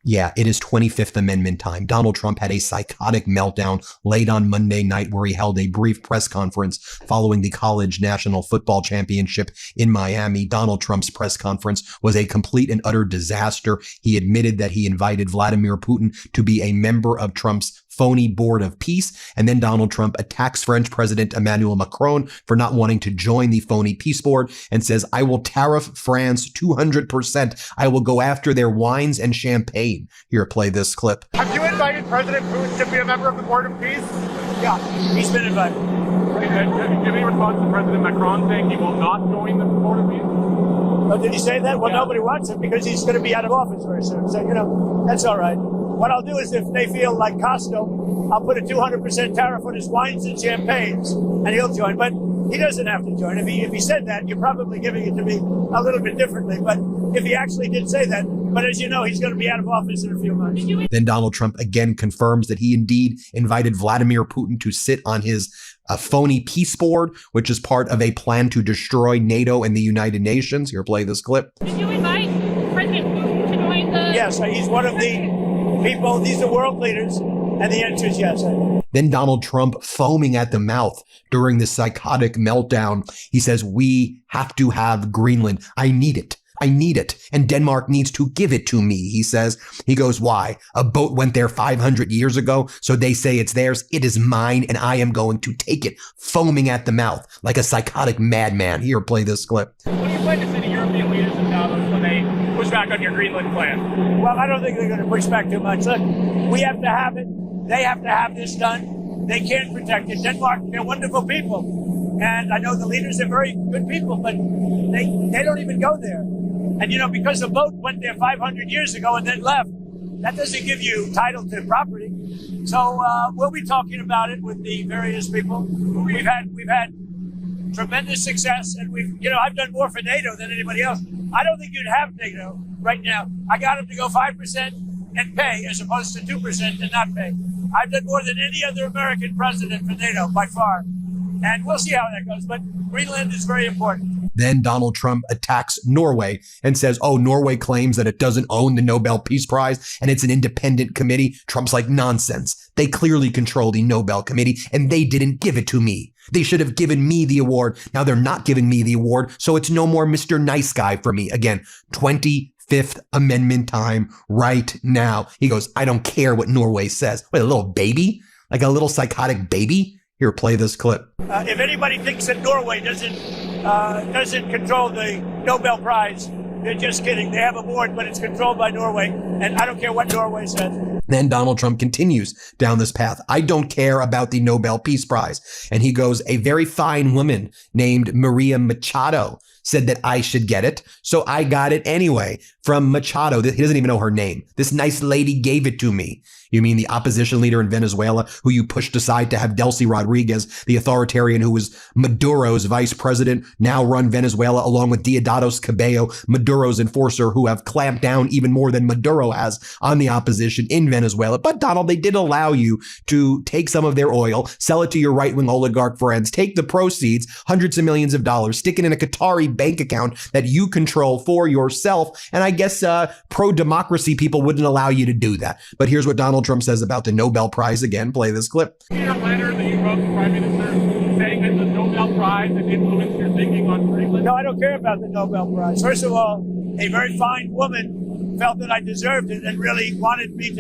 Yeah, it is 25th Amendment time. Donald Trump had a psychotic meltdown late on Monday night where he held a brief press conference following the College National Football Championship in Miami. Donald Trump's press conference was a complete and utter disaster. He admitted that he invited Vladimir Putin to be a member of Trump's phony board of peace. And then Donald Trump attacks French President Emmanuel Macron for not wanting to join the phony peace board and says, I will tariff France 200%. I will go after their wines and champagne. Here, play this clip. Have you invited President Putin to be a member of the board of peace? Yeah, he's been invited. Have you given a response to President Macron saying he will not join the board of peace? Oh, did he say that? Well, nobody wants him because he's going to be out of office very soon. So, that's all right. What I'll do is if they feel like Costco, I'll put a 200% tariff on his wines and champagnes, and he'll join. But he doesn't have to join. If he said that, you're probably giving it to me a little bit differently. But if he actually did say that, but as you know, he's going to be out of office in a few months. Then Donald Trump again confirms that he indeed invited Vladimir Putin to sit on his phony peace board, which is part of a plan to destroy NATO and the United Nations. Here, play this clip. Did you invite President Putin to join the... Yes, he's one of the people, these are world leaders, and the answer is yes. Then Donald Trump, foaming at the mouth during this psychotic meltdown, he says, we have to have Greenland. I need it. I need it. And Denmark needs to give it to me, he says. He goes, why? A boat went there 500 years ago, so they say it's theirs. It is mine, and I am going to take it, foaming at the mouth like a psychotic madman. Here, play this clip. What do you plan to say to European leaders in Davos when they push back on your Greenland plan? Well, I don't think they're going to push back too much. Look, we have to have it. They have to have this done. They can protect it. Denmark, they're wonderful people. And I know the leaders are very good people, but they don't even go there. And, you know, because the boat went there 500 years ago and then left, that doesn't give you title to property. So we'll be talking about it with the various people. We've had tremendous success, and I've done more for NATO than anybody else. I don't think you'd have NATO right now. I got them to go 5% and pay as opposed to 2% and not pay. I've done more than any other American president for NATO by far. And we'll see how that goes. But Greenland is very important. Then Donald Trump attacks Norway and says, oh, Norway claims that it doesn't own the Nobel Peace Prize and it's an independent committee. Trump's like, nonsense. They clearly control the Nobel Committee and they didn't give it to me. They should have given me the award. Now they're not giving me the award, so it's no more Mr. Nice Guy for me. Again, 25th Amendment time right now. He goes, I don't care what Norway says. Wait, a little baby? Like a little psychotic baby? Here, play this clip. If anybody thinks that Norway doesn't control the Nobel Prize, they're just kidding. They have a board, but it's controlled by Norway, and I don't care what Norway says. Then Donald Trump continues down this path. I don't care about the Nobel Peace Prize. And he goes, a very fine woman named Maria Machado said that I should get it. So I got it anyway from Machado. He doesn't even know her name. This nice lady gave it to me. You mean the opposition leader in Venezuela who you pushed aside to have Delcy Rodriguez, the authoritarian who was Maduro's vice president, now run Venezuela along with Diosdado Cabello, Maduro's enforcer, who have clamped down even more than Maduro has on the opposition in Venezuela. But Donald, they did allow you to take some of their oil, sell it to your right-wing oligarch friends, take the proceeds, hundreds of millions of dollars, stick it in a Qatari bank account that you control for yourself. And I guess pro-democracy people wouldn't allow you to do that. But here's what Donald Trump says about the Nobel Prize. Again, play this clip. In a letter that you wrote to the Prime Minister saying that the Nobel Prize had influenced your thinking on Greenland? No, I don't care about the Nobel Prize. First of all, a very fine woman felt that I deserved it and really wanted me to